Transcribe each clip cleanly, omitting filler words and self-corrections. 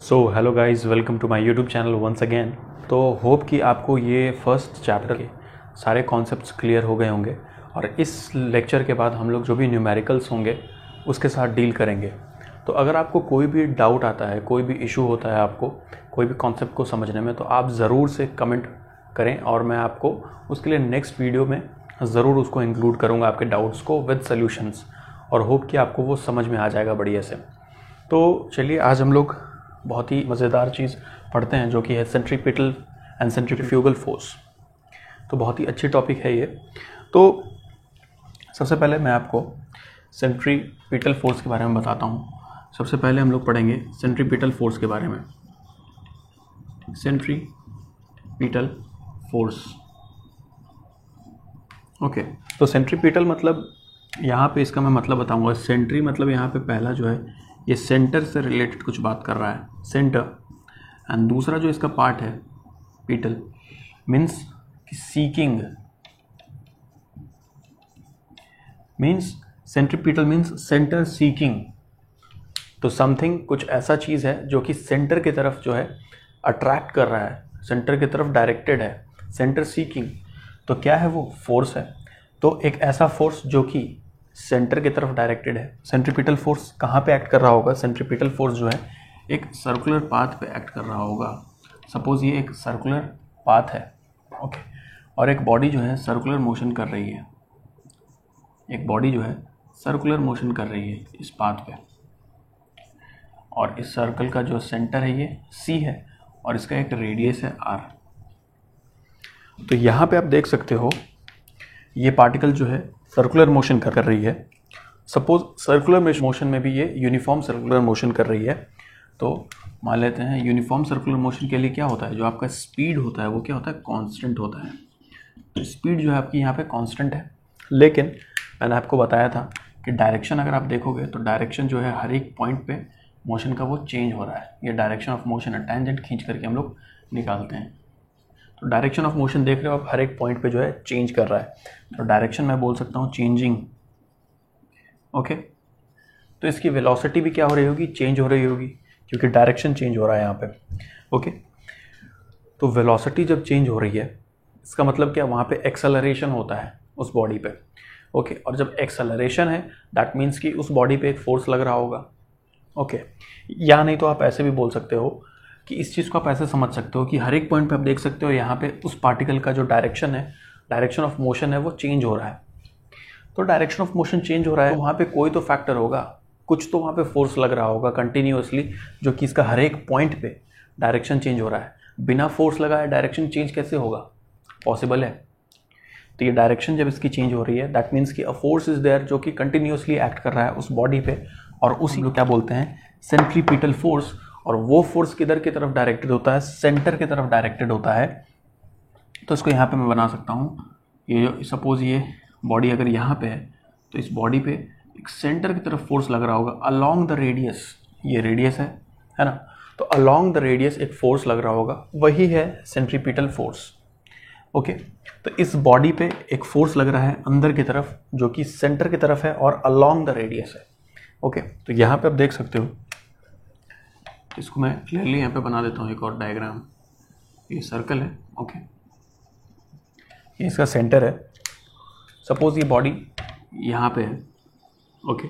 So hello guys, welcome to my YouTube channel once again. तो hope कि आपको ये फर्स्ट चैप्टर के सारे कॉन्सेप्ट्स क्लियर हो गए होंगे और इस लेक्चर के बाद हम लोग जो भी न्यूमेरिकल्स होंगे उसके साथ डील करेंगे। तो अगर आपको कोई भी डाउट आता है, कोई भी इशू होता है आपको कोई भी कॉन्सेप्ट को समझने में, तो आप ज़रूर से कमेंट करें और मैं आपको उसके लिए नेक्स्ट वीडियो में ज़रूर उसको इंक्लूड करूँगा, आपके डाउट्स को विद सॉल्यूशंस, और होप कि आपको वो समझ में आ जाएगा बढ़िया से। तो चलिए आज हम लोग बहुत ही मज़ेदार चीज़ पढ़ते हैं जो कि है सेंट्रीपिटल एंड सेंट्रीफ्यूगल फोर्स। तो बहुत ही अच्छी टॉपिक है ये। तो सबसे पहले मैं आपको सेंट्रीपिटल फोर्स के बारे में बताता हूँ। सबसे पहले हम लोग पढ़ेंगे सेंट्रीपिटल फोर्स के बारे में। Centripetal force, okay. तो सेंट्रीपिटल मतलब यहाँ पे इसका मैं मतलब बताऊँगा। सेंट्री मतलब यहाँ पे पहला जो है ये सेंटर से रिलेटेड कुछ बात कर रहा है, सेंटर। एंड दूसरा जो इसका पार्ट है petal means seeking, means centripetal means centre seeking. तो समथिंग कुछ ऐसा चीज़ है जो कि सेंटर की तरफ जो है अट्रैक्ट कर रहा है, सेंटर की तरफ डायरेक्टेड है, सेंटर सीकिंग। तो क्या है वो? फोर्स है। तो एक ऐसा फोर्स जो कि सेंटर की तरफ डायरेक्टेड है। सेंट्रीपिटल फोर्स कहाँ पे एक्ट कर रहा होगा? सेंट्रीपिटल फोर्स जो है एक सर्कुलर पाथ पे एक्ट कर रहा होगा। सपोज ये एक सर्कुलर पाथ है, ओके, और एक बॉडी जो है सर्कुलर मोशन कर रही है, एक बॉडी जो है सर्कुलर मोशन कर रही है इस पाथ पे, और इस सर्कल का जो सेंटर है ये C है और इसका एक रेडियस है R। तो यहाँ पे आप देख सकते हो ये पार्टिकल जो है सर्कुलर मोशन कर रही है। सपोज सर्कुलर मोशन में भी ये यूनिफॉर्म सर्कुलर मोशन कर रही है। तो मान लेते हैं यूनिफॉर्म सर्कुलर मोशन के लिए क्या होता है, जो आपका स्पीड होता है वो क्या होता है? कांस्टेंट होता है। तो स्पीड जो है आपकी यहाँ पे कांस्टेंट है, लेकिन मैंने आपको बताया था कि डायरेक्शन अगर आप देखोगे तो डायरेक्शन जो है हर एक पॉइंट पे मोशन का वो चेंज हो रहा है। ये डायरेक्शन ऑफ मोशन है, टेंजेंट खींच करके हम लोग निकालते हैं। तो डायरेक्शन ऑफ मोशन देख रहे हो आप, हर एक पॉइंट पे जो है चेंज कर रहा है। तो डायरेक्शन मैं बोल सकता हूँ चेंजिंग, ओके। तो इसकी वेलोसिटी भी क्या हो रही होगी? चेंज हो रही होगी, क्योंकि डायरेक्शन चेंज हो रहा है यहाँ पे, ओके। तो वेलोसिटी जब चेंज हो रही है इसका मतलब क्या? वहाँ पे एक्सेलरेशन होता है उस बॉडी पे, ओके। और जब एक्सेलरेशन है दैट मीन्स कि उस बॉडी पे एक फोर्स लग रहा होगा, ओके। या नहीं तो आप ऐसे भी बोल सकते हो कि इस चीज़ को आप ऐसे समझ सकते हो कि हर एक पॉइंट पे आप देख सकते हो यहाँ पे उस पार्टिकल का जो डायरेक्शन है, डायरेक्शन ऑफ मोशन है, वो चेंज हो रहा है। तो डायरेक्शन ऑफ मोशन चेंज हो रहा है तो वहाँ पे कोई तो फैक्टर होगा, कुछ तो वहाँ पे फोर्स लग रहा होगा कंटिन्यूअसली, जो कि इसका हर एक पॉइंट पे डायरेक्शन चेंज हो रहा है। बिना फोर्स लगाए डायरेक्शन चेंज कैसे होगा? पॉसिबल है। तो ये डायरेक्शन जब इसकी चेंज हो रही है दैट मीन्स कि अ फोर्स इज देयर जो कि कंटिन्यूअसली एक्ट कर रहा है उस बॉडी पे, और उसी को क्या बोलते हैं? Centripetal force. और वो फोर्स किधर की तरफ डायरेक्टेड होता है? सेंटर की तरफ डायरेक्टेड होता है। तो इसको यहाँ पे मैं बना सकता हूँ, ये जो सपोज ये बॉडी अगर यहाँ पे है तो इस बॉडी पे एक सेंटर की तरफ फोर्स लग रहा होगा अलोंग द रेडियस। ये रेडियस है ना? तो अलोंग द रेडियस एक फोर्स लग रहा होगा, वही है सेंट्रीपिटल फोर्स, ओके। तो इस बॉडी पे एक फोर्स लग रहा है अंदर की तरफ जो कि सेंटर की तरफ है और अलोंग द रेडियस है, ओके। तो यहाँ पे आप देख सकते हो, इसको मैं क्लियरली यहाँ पे बना देता हूँ एक और डायग्राम। ये सर्कल है, ओके, ये इसका सेंटर है। सपोज ये बॉडी यहाँ पे है, ओके।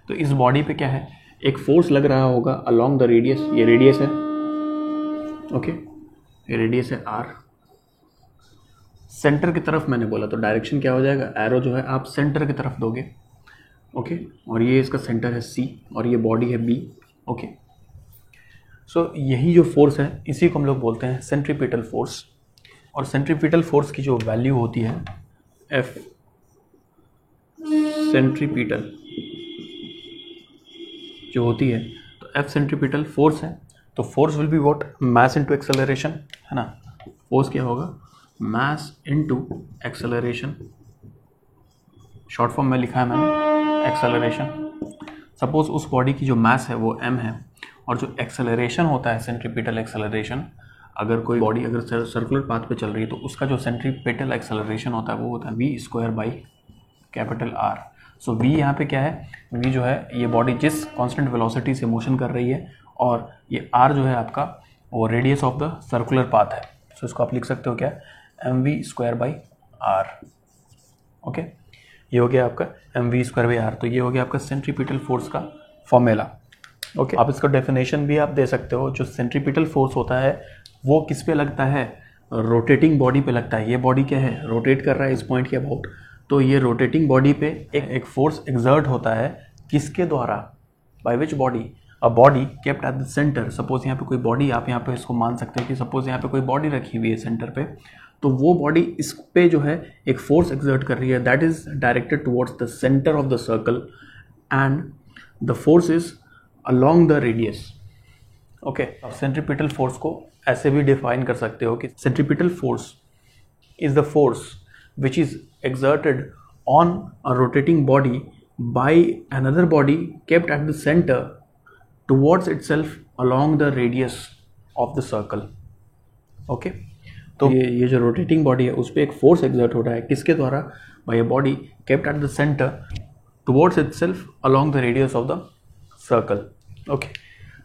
तो इस बॉडी पे क्या है? एक फोर्स लग रहा होगा अलोंग द रेडियस। ये रेडियस है, ओके, ये रेडियस है R। सेंटर की तरफ मैंने बोला तो डायरेक्शन क्या हो जाएगा? एरो जो है आप सेंटर की तरफ दोगे, ओके। और ये इसका सेंटर है C और ये बॉडी है B, ओके। सो यही जो फोर्स है इसी को हम लोग बोलते हैं सेंट्रीपिटल फोर्स। और सेंट्रीपिटल फोर्स की जो वैल्यू होती है F सेंट्रीपिटल जो होती है, तो F सेंट्रीपिटल फोर्स है। तो force will be what? Mass into acceleration, है ना? फोर्स क्या होगा? Mass into acceleration. Short form में लिखा है मैंने एक्सेलरेशन। सपोज उस बॉडी की जो मास है वो m है और जो एक्सेलरेशन होता है सेंट्रीपिटल एक्सेलरेशन, अगर कोई बॉडी अगर सर्कुलर पाथ पे चल रही है तो उसका जो सेंट्रीपिटल एक्सेलरेशन होता है वो होता है v²/R। सो v यहाँ पे क्या है? v जो है ये बॉडी जिस कांस्टेंट वेलोसिटी से मोशन कर रही है और ये r जो है आपका वो radius of the circular path है। सो इसको आप लिख सकते हो क्या, mv²/r। ओके, ये हो गया आपका mv²/r। तो ये हो गया आपका सेंट्रीपिटल फोर्स का फॉर्मूला। ओके, आप इसका डेफिनेशन भी आप दे सकते हो। जो सेंट्रीपिटल फोर्स होता है वो किस पे लगता है, रोटेटिंग बॉडी पे लगता है। ये बॉडी क्या है, रोटेट कर रहा है इस पॉइंट के अबाउट, तो ये रोटेटिंग बॉडी पे एक फोर्स एक्सर्ट होता है, किसके द्वारा, by which body, a body kept at the centre. Suppose यहाँ पे कोई बॉडी, आप यहाँ पे इसको मान सकते हो कि सपोज यहाँ पे कोई बॉडी रखी हुई है सेंटर पे, तो वो बॉडी इस पे जो है एक फोर्स एक्सर्ट कर रही है, that is directed towards the centre of the circle and the force is along the radius. Okay, अब सेंट्रीपिटल फोर्स को ऐसे भी डिफाइन कर सकते हो कि centripetal force is the force which is exerted on a rotating body by another body kept at the center towards itself along the radius of the circle। Okay, तो ये जो रोटेटिंग बॉडी है उस पर एक फोर्स एक्सर्ट हो रहा है, किसके द्वारा, by a body kept at the centre towards itself along the radius of the circle. Okay,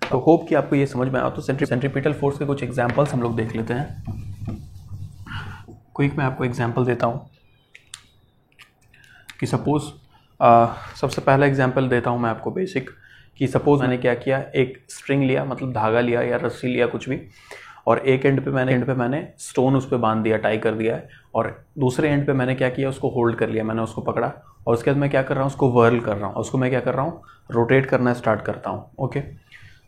तो होप कि आपको ये समझ में आया। तो सेंट्रीपिटल फोर्स के कुछ एग्जांपल्स हम लोग देख लेते हैं। क्विक मैं आपको एग्जांपल देता हूँ कि सपोज सबसे पहला एग्जांपल देता हूँ मैं आपको बेसिक, कि सपोज मैंने क्या किया, एक स्ट्रिंग लिया, मतलब धागा लिया या रस्सी लिया कुछ भी, और एक एंड पे मैंने स्टोन उस पर बांध दिया, टाई कर दिया है, और दूसरे एंड पे मैंने क्या किया, उसको होल्ड कर लिया, मैंने उसको पकड़ा, और उसके बाद मैं क्या कर रहा हूँ, उसको वर्ल कर रहा हूँ, उसको मैं क्या कर रहा हूँ, रोटेट करना स्टार्ट करता हूँ। ओके,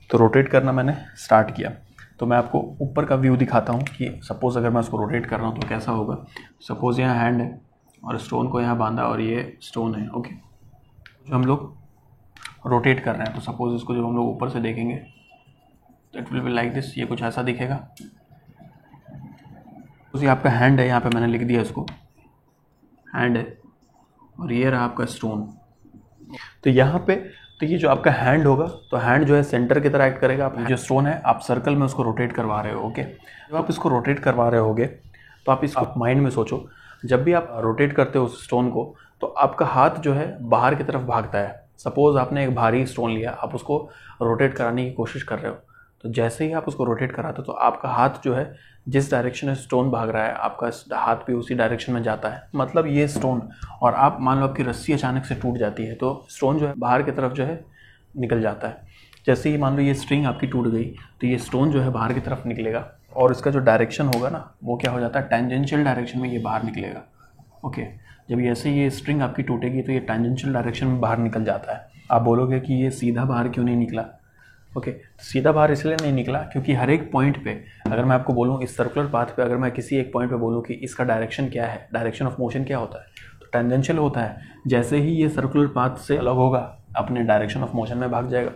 तो रोटेट करना मैंने स्टार्ट किया, तो मैं आपको ऊपर का व्यू दिखाता हूँ कि सपोज़ अगर मैं उसको रोटेट कर रहा हूँ तो कैसा होगा। सपोज़ यहाँ हैंड है और स्टोन को यहाँ बांधा और ये स्टोन है। ओके, जो हम लोग रोटेट कर रहे हैं, तो सपोज़ इसको जब हम लोग ऊपर से देखेंगे तो it will be like this, ये कुछ ऐसा दिखेगा। तो ये आपका हैंड है, यहाँ पे मैंने लिख दिया इसको, हैंड है, और ये रहा आपका स्टोन। तो यहाँ पे तो ये जो आपका हैंड होगा, तो हैंड जो है सेंटर की तरह एक्ट करेगा। आप जो स्टोन है आप सर्कल में उसको रोटेट करवा रहे हो। ओके, जब आप इसको रोटेट करवा रहे होगे तो आप इसको माइंड में सोचो, जब भी आप रोटेट करते हो उस स्टोन को, तो आपका हाथ जो है बाहर की तरफ भागता है। सपोज आपने एक भारी स्टोन लिया, आप उसको रोटेट कराने की कोशिश कर रहे हो, तो जैसे ही आप उसको रोटेट कराते हो तो आपका हाथ जो है जिस डायरेक्शन में स्टोन भाग रहा है, आपका हाथ भी उसी डायरेक्शन में जाता है। मतलब ये स्टोन, और आप मान लो आपकी रस्सी अचानक से टूट जाती है, तो स्टोन जो है बाहर की तरफ जो है निकल जाता है। जैसे ही मान लो ये स्ट्रिंग आपकी टूट गई, तो ये स्टोन जो है बाहर की तरफ निकलेगा, और इसका जो डायरेक्शन होगा ना, वो क्या हो जाता है, टेंजेंशियल डायरेक्शन में ये बाहर निकलेगा। ओके, जब ऐसे ये स्ट्रिंग आपकी टूटेगी तो ये टेंजेंशियल डायरेक्शन में बाहर निकल जाता है। आप बोलोगे कि ये सीधा बाहर क्यों नहीं निकला। ओके, सीधा बाहर इसलिए नहीं निकला क्योंकि हर एक पॉइंट पे, अगर मैं आपको बोलूँ इस सर्कुलर पाथ पे, अगर मैं किसी एक पॉइंट पे बोलूँ कि इसका डायरेक्शन क्या है, डायरेक्शन ऑफ मोशन क्या होता है, तो टेंजेंशियल होता है। जैसे ही ये सर्कुलर पाथ से अलग होगा, अपने डायरेक्शन ऑफ मोशन में भाग जाएगा।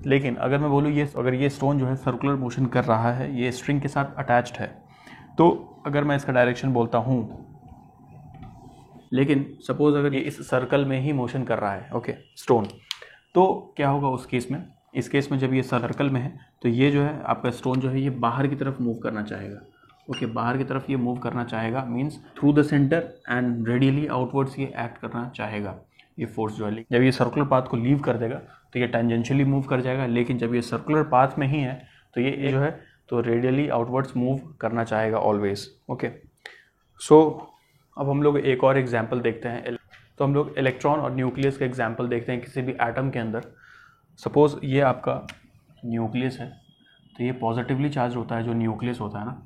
लेकिन अगर मैं बोलूँ अगर ये स्टोन जो है सर्कुलर मोशन कर रहा है, ये स्ट्रिंग के साथ अटैच्ड है, तो अगर मैं इसका डायरेक्शन बोलता हूँ, लेकिन सपोज अगर ये इस सर्कल में ही मोशन कर रहा है, ओके, स्टोन, तो क्या होगा उस केस में, इस केस में जब ये सर्कल में है, तो ये जो है आपका स्टोन जो है ये बाहर की तरफ मूव करना चाहेगा। ओके, बाहर की तरफ ये मूव करना चाहेगा, means through the centre and radially outwards ये एक्ट करना चाहेगा। ये फोर्स जो है, जब ये सर्कुलर पाथ को लीव कर देगा तो ये टेंजेंशियली मूव कर जाएगा, लेकिन जब ये सर्कुलर पाथ में ही है तो ये जो है तो रेडियली आउटवर्ड्स मूव करना चाहेगा ऑलवेज। ओके, सो अब हम लोग एक और एग्जाम्पल देखते हैं। तो हम लोग इलेक्ट्रॉन और न्यूक्लियस का एग्जाम्पल देखते हैं किसी भी एटम के अंदर। सपोज ये आपका न्यूक्लियस है, तो ये पॉजिटिवली चार्ज होता है जो न्यूक्लियस होता है ना,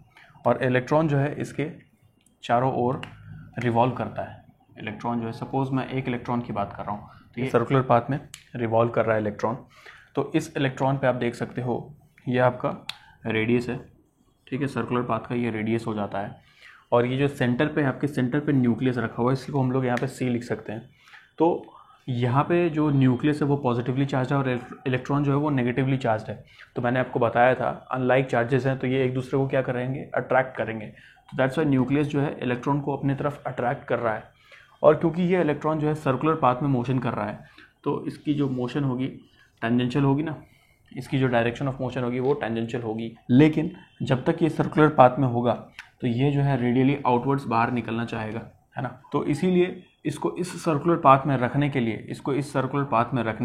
और इलेक्ट्रॉन जो है इसके चारों ओर रिवॉल्व करता है। इलेक्ट्रॉन जो है, सपोज मैं एक इलेक्ट्रॉन की बात कर रहा हूँ, तो ये सर्कुलर पाथ में रिवॉल्व कर रहा है इलेक्ट्रॉन। तो इस इलेक्ट्रॉन पे आप देख सकते हो ये आपका रेडियस है, ठीक है, सर्कुलर पाथ का ये रेडियस हो जाता है। और ये जो सेंटर पे, आपके सेंटर पे न्यूक्लियस रखा हुआ है, इसको हम लोग यहाँ पे C लिख सकते हैं। तो यहाँ पे जो न्यूक्लियस है वो पॉजिटिवली चार्ज है और इलेक्ट्रॉन जो है वो नेगेटिवली चार्ज है। तो मैंने आपको बताया था अनलाइक चार्जेस हैं तो ये एक दूसरे को क्या करेंगे, अट्रैक्ट करेंगे। तो दैट्स वाई न्यूक्लियस जो है इलेक्ट्रॉन को अपनी तरफ अट्रैक्ट कर रहा है। और क्योंकि ये इलेक्ट्रॉन जो है सर्कुलर पाथ में मोशन कर रहा है, तो इसकी जो मोशन होगी टेंजेंशियल होगी ना, इसकी जो डायरेक्शन ऑफ मोशन होगी वो टेंजेंशियल होगी। लेकिन जब तक ये सर्कुलर पाथ में होगा तो ये जो है रेडियली आउटवर्ड्स बाहर निकलना चाहेगा, है ना। तो इसीलिए इसको इस सर्कुलर पाथ में रखने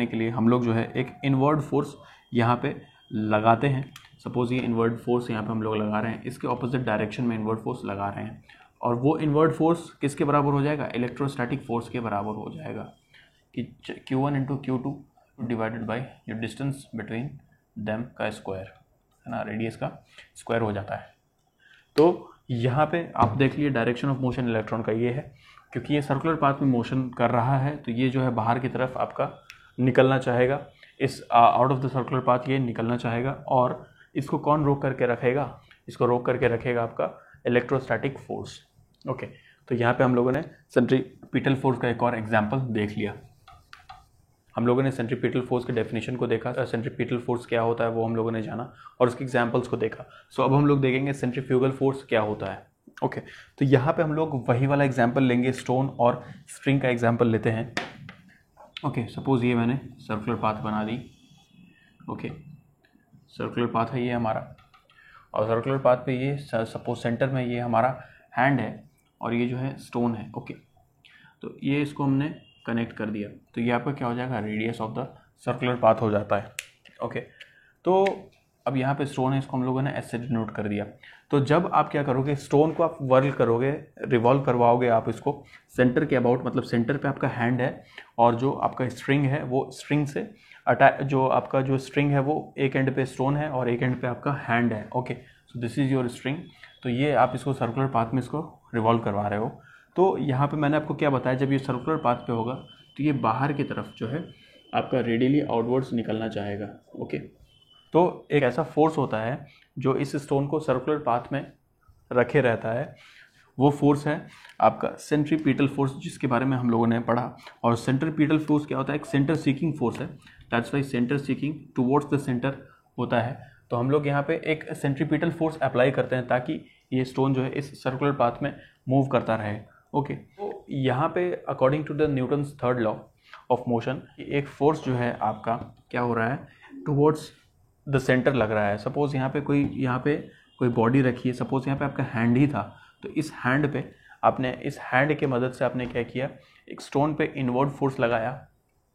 के लिए हम लोग जो है एक इनवर्ड फोर्स यहाँ पे लगाते हैं, सपोज ये इनवर्ड फोर्स यहाँ पे हम लोग लगा रहे हैं, इसके ऑपोजिट डायरेक्शन में इनवर्ड फोर्स लगा रहे हैं, और वो इनवर्ड फोर्स किसके बराबर हो जाएगा, इलेक्ट्रोस्टैटिक फोर्स के बराबर हो जाएगा कि Q1 into Q2 divided by जो डिस्टेंस बिटवीन देम का स्क्वायर है ना, रेडियस का स्क्वायर हो जाता है। तो यहाँ पे आप देख लिए डायरेक्शन ऑफ मोशन इलेक्ट्रॉन का ये है, क्योंकि ये सर्कुलर पाथ में मोशन कर रहा है तो ये जो है बाहर की तरफ आपका निकलना चाहेगा, इस out of the circular path ये निकलना चाहेगा, और इसको कौन रोक करके रखेगा, इसको रोक करके रखेगा आपका इलेक्ट्रोस्टैटिक फोर्स। ओके, तो यहाँ पे हम लोगों ने सेंट्रीपिटल फोर्स का एक और एग्जाम्पल देख लिया। हम लोगों ने सेंट्रीपिटल फोर्स के डेफिनेशन को देखा, सेंट्रीपिटल फोर्स क्या होता है वो हम लोगों ने जाना, और उसके एग्जांपल्स को देखा। सो अब हम लोग देखेंगे सेंट्रीफ्यूगल फोर्स क्या होता है। ओके, तो यहाँ पे हम लोग वही वाला एग्जांपल लेंगे, स्टोन और स्प्रिंग का एग्जांपल लेते हैं। ओके, सपोज ये मैंने सर्कुलर पाथ बना दी। ओके, सर्कुलर पाथ है ये हमारा, और सर्कुलर पाथ पे ये सपोज सेंटर में ये हमारा हैंड है और ये जो है स्टोन है। ओके, तो ये इसको हमने कनेक्ट कर दिया, तो ये आपका क्या हो जाएगा, radius of the circular path हो जाता है। ओके, तो अब यहाँ पे स्टोन है, इसको हम लोगों ने ऐसे डिनोट कर दिया। तो जब आप क्या करोगे, स्टोन को आप वर्ल करोगे, रिवॉल्व करवाओगे आप इसको सेंटर के अबाउट, मतलब सेंटर पे आपका हैंड है और जो आपका स्ट्रिंग है वो स्ट्रिंग से जो आपका जो स्ट्रिंग है वो एक एंड पे स्टोन है और एक एंड पे आपका हैंड है। Okay, so this is your string. तो ये आप इसको सर्कुलर पाथ में इसको रिवॉल्व करवा रहे हो। तो यहाँ पे मैंने आपको क्या बताया, जब ये सर्कुलर पाथ पे होगा तो ये बाहर की तरफ जो है आपका रेडियली आउटवर्ड्स निकलना चाहेगा। ओके, तो एक ऐसा फोर्स होता है जो इस स्टोन को सर्कुलर पाथ में रखे रहता है, वो फोर्स है आपका सेंट्रीपिटल फोर्स, जिसके बारे में हम लोगों ने पढ़ा। और सेंट्रीपिटल फोर्स क्या होता है, एक सेंटर सीकिंग फोर्स है, that's why centre seeking towards the centre होता है। तो हम लोग यहाँ पे एक सेंट्रीपिटल फोर्स अप्लाई करते हैं ताकि ये स्टोन जो है इस सर्कुलर पाथ में मूव करता रहे। ओके, तो यहाँ पे according to the Newton's third law of motion एक फोर्स जो है आपका क्या हो रहा है, टुवर्ड्स द सेंटर लग रहा है। सपोज यहाँ पे कोई बॉडी रखी है, सपोज यहाँ पे आपका हैंड ही था, तो इस हैंड पे आपने इस हैंड के मदद से आपने क्या किया, एक स्टोन पे इनवर्ड फोर्स लगाया,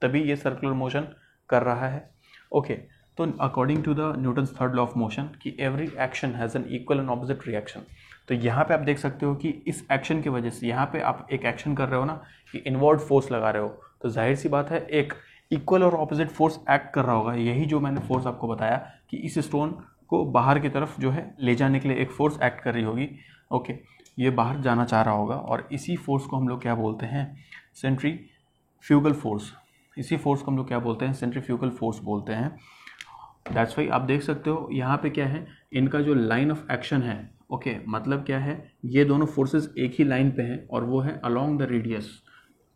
तभी ये सर्कुलर मोशन कर रहा है। ओके, तो according to the Newton's third law of motion कि every action has an equal and opposite reaction. तो यहाँ पे आप देख सकते हो कि इस एक्शन की वजह से, यहाँ पे आप एक एक्शन कर रहे हो ना कि इनवर्ड फोर्स लगा रहे हो, तो जाहिर सी बात है एक इक्वल और ऑपोजिट फोर्स एक्ट कर रहा होगा। यही जो मैंने फोर्स आपको बताया कि इस स्टोन को बाहर की तरफ जो है ले जाने के लिए एक फोर्स एक्ट कर रही होगी। ओके, ये बाहर जाना चाह रहा होगा, और इसी फोर्स को हम लोग क्या बोलते हैं, सेंट्रीफ्यूगल फोर्स। इसी फोर्स को हम लोग क्या बोलते हैं, सेंट्रीफ्यूगल फोर्स बोलते हैं। दैट्स वाई आप देख सकते हो यहाँ पे क्या है, इनका जो लाइन ऑफ एक्शन है, ओके, मतलब क्या है, ये दोनों फोर्सेस एक ही लाइन पे हैं और वो है अलोंग द रेडियस।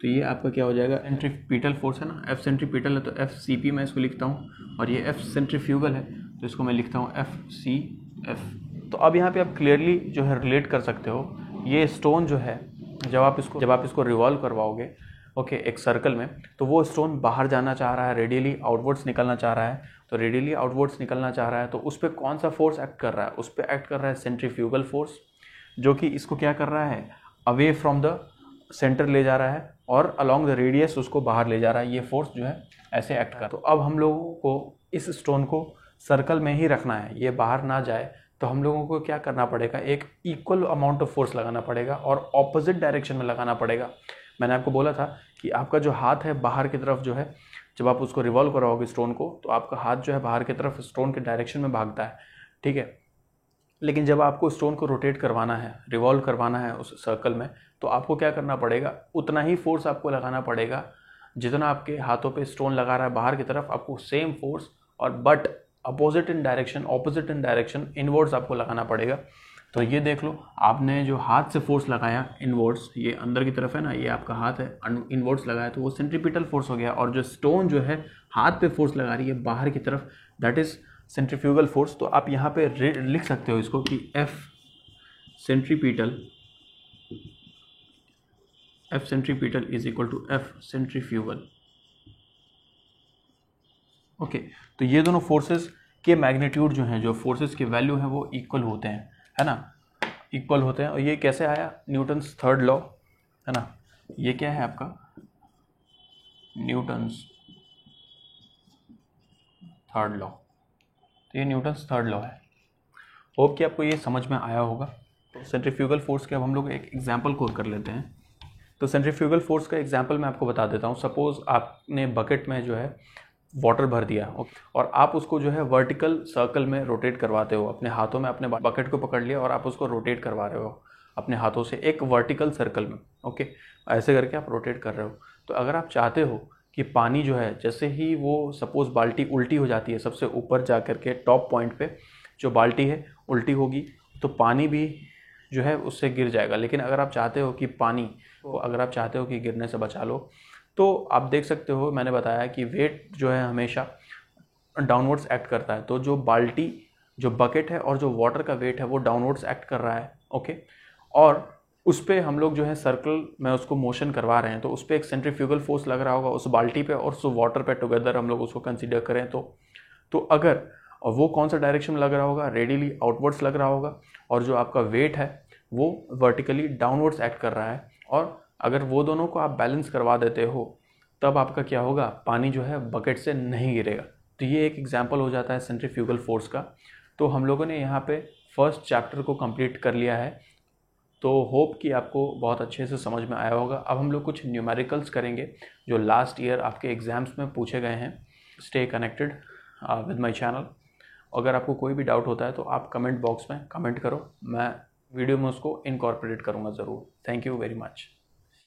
तो ये आपका क्या हो जाएगा, सेंट्रीपिटल फोर्स है ना, एफ सेंट्रीपिटल है तो एफ सी पी मैं इसको लिखता हूँ, और ये एफ सेंट्रीफ्यूगल है तो इसको मैं लिखता हूँ एफ सी एफ। तो अब यहाँ पे आप क्लियरली जो है रिलेट कर सकते हो, ये स्टोन जो है जब आप इसको रिवॉल्व करवाओगे ओके एक सर्कल में, तो वो स्टोन बाहर जाना चाह रहा है, रेडियली आउटवर्ड्स निकलना चाह रहा है। तो रेडियली आउटवर्ड्स निकलना चाह रहा है तो उस पर कौन सा फोर्स एक्ट कर रहा है, उस पर एक्ट कर रहा है सेंट्रीफ्यूगल फोर्स, जो कि इसको क्या कर रहा है, अवे फ्रॉम द सेंटर ले जा रहा है और अलोंग द रेडियस उसको बाहर ले जा रहा है। ये फोर्स जो है ऐसे एक्ट कर। तो अब हम लोगों को इस स्टोन को सर्कल में ही रखना है, ये बाहर ना जाए, तो हम लोगों को क्या करना पड़ेगा, एक इक्वल अमाउंट ऑफ फोर्स लगाना पड़ेगा और ऑपोजिट डायरेक्शन में लगाना पड़ेगा। मैंने आपको बोला था कि आपका जो हाथ है बाहर की तरफ जो है, जब आप उसको रिवॉल्व कराओगे स्टोन को, तो आपका हाथ जो है बाहर की तरफ स्टोन के डायरेक्शन में भागता है, ठीक है। लेकिन जब आपको स्टोन को रोटेट करवाना है, रिवॉल्व करवाना है उस सर्कल में, तो आपको क्या करना पड़ेगा, उतना ही फोर्स आपको लगाना पड़ेगा जितना आपके हाथों पे स्टोन लगा रहा है बाहर की तरफ, आपको सेम फोर्स और but opposite in direction inwards आपको लगाना पड़ेगा। तो ये देख लो, आपने जो हाथ से फोर्स लगाया इनवर्ड्स, ये अंदर की तरफ है ना, ये आपका हाथ है, इनवर्ड्स लगाया तो वो सेंट्रीपिटल फोर्स हो गया, और जो स्टोन जो है हाथ पे फोर्स लगा रही है बाहर की तरफ, दैट इज सेंट्रीफ्यूगल फोर्स। तो आप यहाँ पे लिख सकते हो इसको कि F centripetal is equal to F centrifugal. Okay, तो ये दोनों फोर्सेस के मैग्नीट्यूड जो हैं, जो फोर्सेस के वैल्यू हैं वो इक्वल होते हैं, है ना, इक्वल होते हैं। और ये कैसे आया, न्यूटन्स थर्ड लॉ, है ना, ये क्या है आपका न्यूटन्स थर्ड लॉ। तो ये न्यूटन्स थर्ड लॉ है। होप कि आपको ये समझ में आया होगा। तो सेंट्रीफ्यूगल फोर्स के अब हम लोग एक एग्जाम्पल को कर लेते हैं। तो सेंट्रीफ्यूगल फोर्स का एग्जाम्पल मैं आपको बता देता हूँ। सपोज आपने बकेट में जो है वाटर भर दिया और आप उसको जो है वर्टिकल सर्कल में रोटेट करवाते हो, अपने हाथों में अपने बकेट को पकड़ लिया और आप उसको रोटेट करवा रहे हो अपने हाथों से एक वर्टिकल सर्कल में। ओके, ऐसे करके आप रोटेट कर रहे हो। तो अगर आप चाहते हो कि पानी जो है, जैसे ही वो सपोज बाल्टी उल्टी हो जाती है, सबसे ऊपर जा करके टॉप पॉइंट पे जो बाल्टी है उल्टी होगी, तो पानी भी जो है उससे गिर जाएगा। लेकिन अगर आप चाहते हो कि पानी को अगर आप चाहते हो कि गिरने से बचा लो, तो आप देख सकते हो, मैंने बताया कि वेट जो है हमेशा डाउनवर्ड्स एक्ट करता है। तो जो बाल्टी, जो बकेट है और जो वाटर का वेट है वो डाउनवर्ड्स एक्ट कर रहा है। ओके, और उस पर हम लोग जो है सर्कल में उसको मोशन करवा रहे हैं, तो उस पर एक सेंट्रीफ्यूगल फोर्स लग रहा होगा उस बाल्टी पे और उस वाटर पे टुगेदर हम लोग उसको कंसीडर करें तो अगर, और वो कौन सा डायरेक्शन में लग रहा होगा, रेडियली आउटवर्ड्स लग रहा होगा, और जो आपका वेट है वो वर्टिकली डाउनवर्ड्स एक्ट कर रहा है। और अगर वो दोनों को आप बैलेंस करवा देते हो, तब आपका क्या होगा, पानी जो है बकेट से नहीं गिरेगा। तो ये एक एग्जाम्पल हो जाता है सेंट्रीफ्यूगल फोर्स का। तो हम लोगों ने यहाँ पे फर्स्ट चैप्टर को कंप्लीट कर लिया है। तो होप कि आपको बहुत अच्छे से समझ में आया होगा। अब हम लोग कुछ न्यूमेरिकल्स करेंगे जो लास्ट ईयर आपके एग्जाम्स में पूछे गए हैं। Stay connected with my channel. अगर आपको कोई भी डाउट होता है तो आप कमेंट बॉक्स में कमेंट करो, मैं वीडियो में उसको इनकॉर्पोरेट करूँगा ज़रूर। Thank you very much.